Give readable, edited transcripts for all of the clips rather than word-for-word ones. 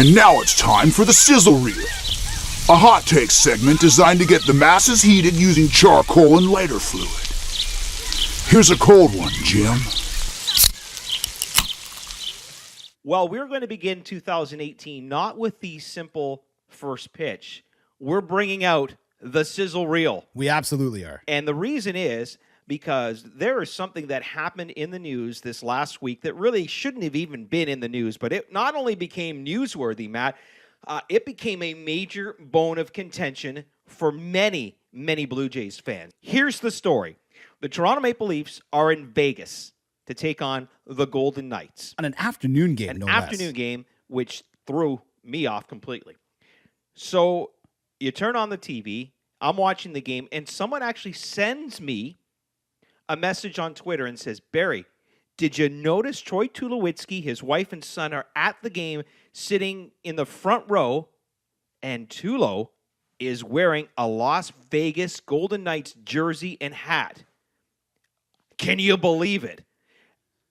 And now it's time for the Sizzle Reel, a hot take segment designed to get the masses heated using charcoal and lighter fluid. Here's a cold one, Jim. Well, we're going to begin 2018 not with the simple first pitch. We're bringing out the Sizzle Reel. We absolutely are. And the reason is because there is something that happened in the news this last week that really shouldn't have even been in the news, but it not only became newsworthy, Matt, it became a major bone of contention for many, many Blue Jays fans. Here's the story. The Toronto Maple Leafs are in Vegas to take on the Golden Knights. On an afternoon game, no less. An afternoon game, which threw me off completely. So you turn on the TV, I'm watching the game, and someone actually sends me a message on Twitter and says, Barry, did you notice Troy Tulowitzki, his wife and son are at the game sitting in the front row, and Tulo is wearing a Las Vegas Golden Knights jersey and hat. Can you believe it?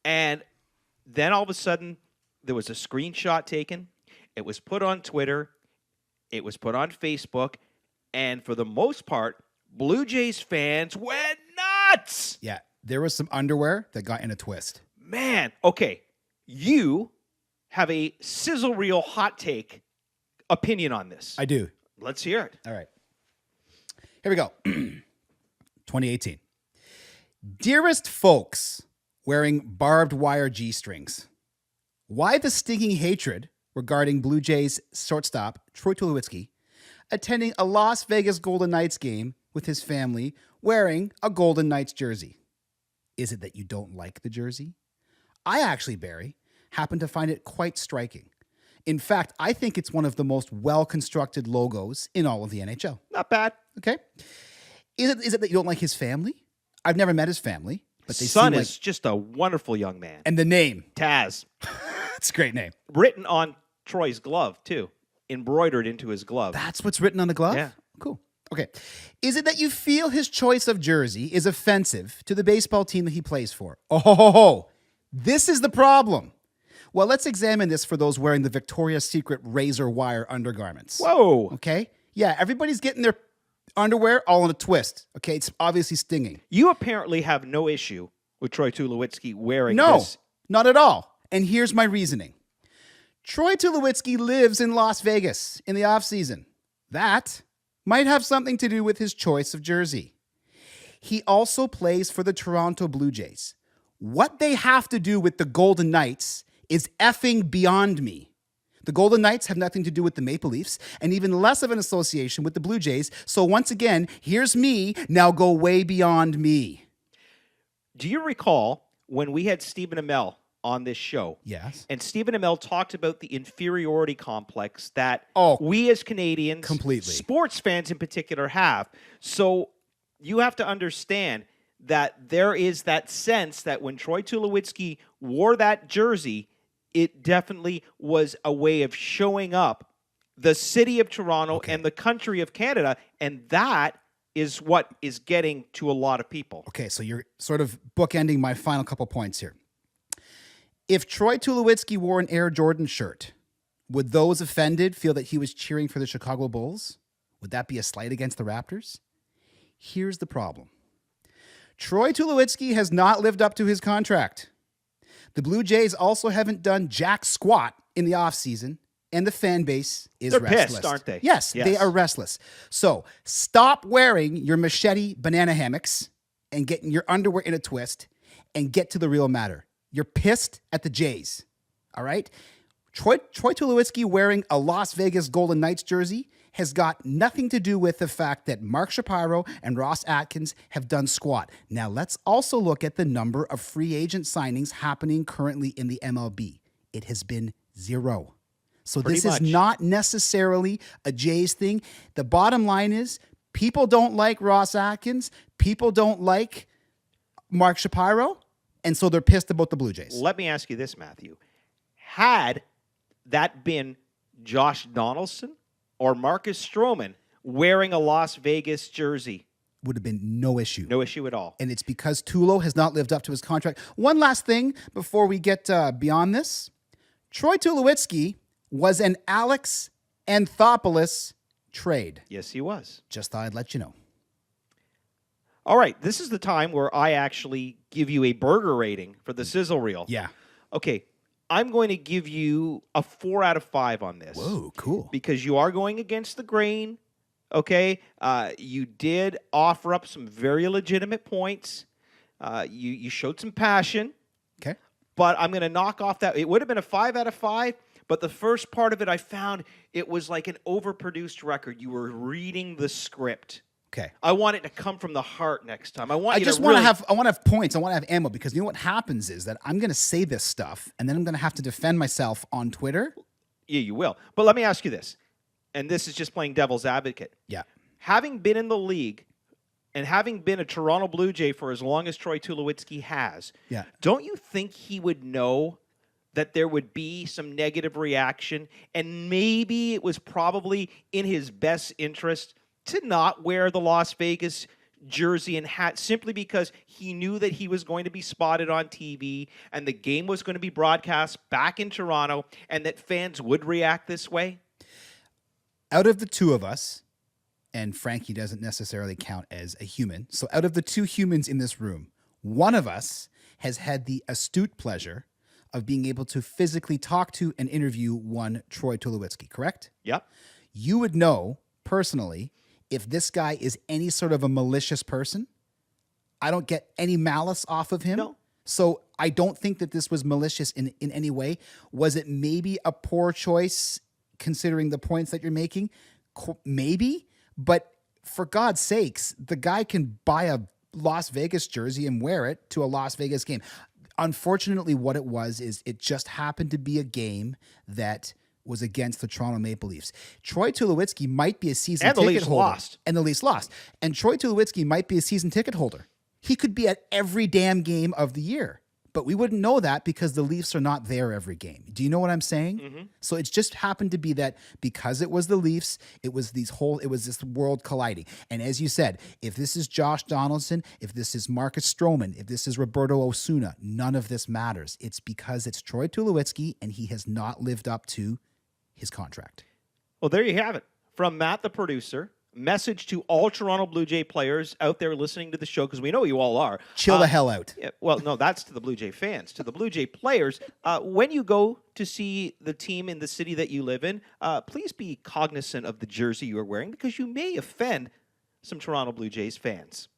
And then all of a sudden, there was a screenshot taken. It was put on Twitter. It was put on Facebook. And for the most part, Blue Jays fans went nuts. Yeah, there was some underwear that got in a twist. Man, okay. You have a Sizzle Reel hot take opinion on this. I do. Let's hear it. All right. Here we go. 2018. Dearest folks wearing barbed wire G-strings, why the stinking hatred regarding Blue Jays shortstop Troy Tulowitzki attending a Las Vegas Golden Knights game with his family wearing a Golden Knights jersey? Is it that you don't like the jersey? I actually, Barry, happen to find it quite striking. In fact, I think it's one of the most well-constructed logos in all of the NHL. Not bad. Okay. Is it that you don't like his family? I've never met his family, but they son seem is just a wonderful young man. And the name. Taz. It's a great name. Written on Troy's glove, too. Embroidered into his glove. That's what's written on the glove? Yeah. Cool. Okay. Is it that you feel his choice of jersey is offensive to the baseball team that he plays for? Oh, this is the problem. Well, let's examine this for those wearing the Victoria's Secret razor wire undergarments. Whoa. Okay? Yeah, everybody's getting their underwear all in a twist. Okay? It's obviously stinging. You apparently have no issue with Troy Tulowitzki wearing No, this. not at all. And here's my reasoning. Troy Tulowitzki lives in Las Vegas in the offseason. That might have something to do with his choice of jersey. He also plays for the Toronto Blue Jays. What they have to do with the Golden Knights is effing beyond me. The Golden Knights have nothing to do with the Maple Leafs and even less of an association with the Blue Jays. So once again, here's me. Now go way beyond me. Do you recall when we had Stephen Amell on this show? Yes. And Stephen Amell talked about the inferiority complex that Oh, we as Canadians, completely. sports fans in particular, have. So you have to understand that there is that sense that when Troy Tulowitzki wore that jersey, it definitely was a way of showing up the city of Toronto and the country of Canada, and that is what is getting to a lot of people. Okay, so you're sort of bookending my final couple points here. If Troy Tulowitzki wore an Air Jordan shirt, would those offended feel that he was cheering for the Chicago Bulls? Would that be a slight against the Raptors? Here's the problem. Troy Tulowitzki has not lived up to his contract. The Blue Jays also haven't done jack squat in the offseason, and the fan base is They're restless. pissed, aren't they? Yes, they are restless. So stop wearing your machete banana hammocks and getting your underwear in a twist and get to the real matter. You're pissed at the Jays, all right? Troy Tulowitzki wearing a Las Vegas Golden Knights jersey has got nothing to do with the fact that Mark Shapiro and Ross Atkins have done squat. Now, let's also look at the number of free agent signings happening currently in the MLB. It has been 0. So Pretty this much. is not necessarily a Jays thing. The bottom line is people don't like Ross Atkins. People don't like Mark Shapiro. And so they're pissed about the Blue Jays. Let me ask you this, Matthew. Had that been Josh Donaldson or Marcus Stroman wearing a Las Vegas jersey, would have been no issue. no issue at all. And it's because Tulo has not lived up to his contract. One last thing before we get beyond this. Troy Tulowitzki was an Alex Anthopoulos trade. Yes, he was. Just thought I'd let you know. All right, this is the time where I actually give you a burger rating for the Sizzle Reel. Yeah. Okay, I'm going to give you a 4 out of 5 on this. Whoa, cool. Because you are going against the grain, okay? You did offer up some very legitimate points. You showed some passion. Okay. But I'm going to knock off that. It would have been a 5 out of 5, but the first part of it I found it was like an overproduced record. You were reading the script. Okay. I want it to come from the heart next time. I want to have points. I want to have ammo because you know what happens is that I'm going to say this stuff and then I'm going to have to defend myself on Twitter. Yeah, you will. But let me ask you this, and this is just playing devil's advocate. Yeah. Having been in the league and having been a Toronto Blue Jay for as long as Troy Tulowitzki has, yeah, don't you think he would know that there would be some negative reaction and maybe it was probably in his best interest to not wear the Las Vegas jersey and hat simply because he knew that he was going to be spotted on TV and the game was going to be broadcast back in Toronto and that fans would react this way? Out of the two of us, and Frankie doesn't necessarily count as a human, so out of the two humans in this room, one of us has had the astute pleasure of being able to physically talk to and interview one Troy Tulowitzki, correct? Yep. You would know personally if this guy is any sort of a malicious person. I don't get any malice off of him. No. So I don't think that this was malicious in any way. Was it maybe a poor choice considering the points that you're making? Maybe. But for God's sakes, the guy can buy a Las Vegas jersey and wear it to a Las Vegas game. Unfortunately, what it was is it just happened to be a game that was against the Toronto Maple Leafs. Troy Tulowitzki might be a season ticket holder. And the Leafs lost. And the Leafs lost. And Troy Tulowitzki might be a season ticket holder. He could be at every damn game of the year. But we wouldn't know that because the Leafs are not there every game. Do you know what I'm saying? Mm-hmm. So it just happened to be that because it was the Leafs, it was this world colliding. And as you said, if this is Josh Donaldson, if this is Marcus Stroman, if this is Roberto Osuna, none of this matters. It's because it's Troy Tulowitzki and he has not lived up to his contract. Well, there you have it. From Matt, the producer, message to all Toronto Blue Jay players out there listening to the show, because we know you all are. Chill the hell out. Yeah, well, no, that's to the Blue Jay fans. To the Blue Jay players, when you go to see the team in the city that you live in, please be cognizant of the jersey you are wearing because you may offend some Toronto Blue Jays fans.